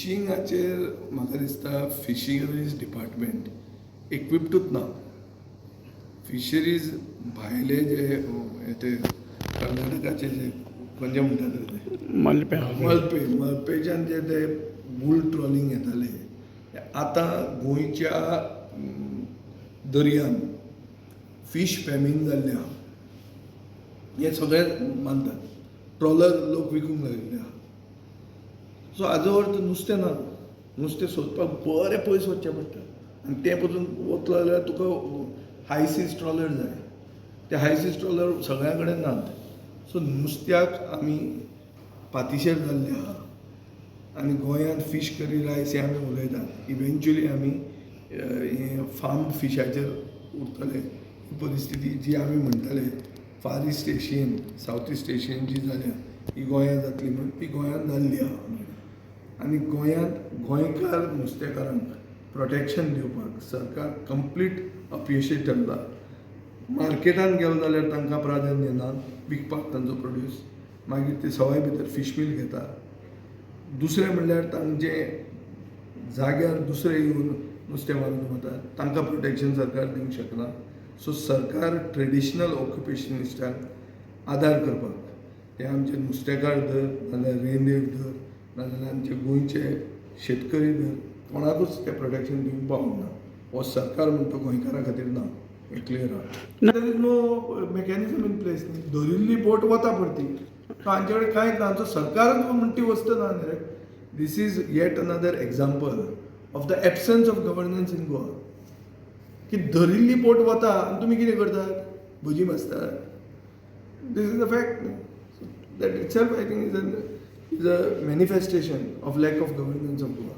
फिशिंगाचेर म्हाका दिसता fisheries department इक्विप्डूच ना. फिशरीज भायले जे ते कर्नाटकाचे जे खंयचे म्हणटात ते मलपेच्यान जे ते बुल ट्रॉलिंग येताले आतां गोंयच्या दर्यान फिश फॅमीन जाल्ले आहा. हे सगळे मानतात. ट्रॉलर लोक विकूंक लागिल्ले आहा. सो हाजो अर्थ नुस्तें ना. नुस्तें सोदपाक बरें पयस वचचें पडटा आनी तें पसून वतलो जाल्यार तुका हाय सीज ट्रॉलर जाय. ते हाय सीज ट्रॉलर सगळ्या कडेन नात. सो नुस्त्याक आमी पातीशेर जाल्ले आहा आनी गोंयांत फीश करी रायस हें आमी उलयतात. इवेंच्युअली आमी फार्म फिशाचेर उरतले. ही परिस्थिती जी आमी म्हणटाले far east Asian south east Asian जी जाल्या ही गोंयांत जातली म्हण ती गोंयांत जाल्ली आहा. आनी गोंयांत गोंयकार नुस्तेकारांक प्रोटेक्शन दिवपाक सरकार कंप्लीट अपयशी ठरला. मार्केटान गेलो जाल्यार तांकां प्राधान्य ना विकपाक तांचो प्रोड्यूस. मागीर ते सवाय भितर फीश मील घेता. दुसरें म्हणल्यार तांचे जाग्यार दुसरे येवन नुस्तें मारून वतात. तांकां प्रोटेक्शन सरकार दिवंक शकना. सो सरकार ट्रेडिशनल ऑक्युपेशनिस्टांक आदार करपाक ते आमचे नुस्तेकार धर नाजाल्यार रेंदेर धर नाजाल्यार आमचे गोंयचे शेतकरी धर कोणाकूच ते प्रोटेक्शन दिवंक पावना. हो सरकार म्हणटा गोंयकारां खातीर ना. हे क्लियर आहा. There is no mechanism in place. धरिल्ली बोट वता परती. सो हांचे कडेन कांयच ना. तो सरकारच म्हणटी वस्त ना न्ही. This is yet another example of the absence of governance in Goa. की धरिल्ली बोट वता आनी तुमी कितें करतात? भजी भाजतात. This is the fact. That itself I think is a manifestation of lack of governance of Goa.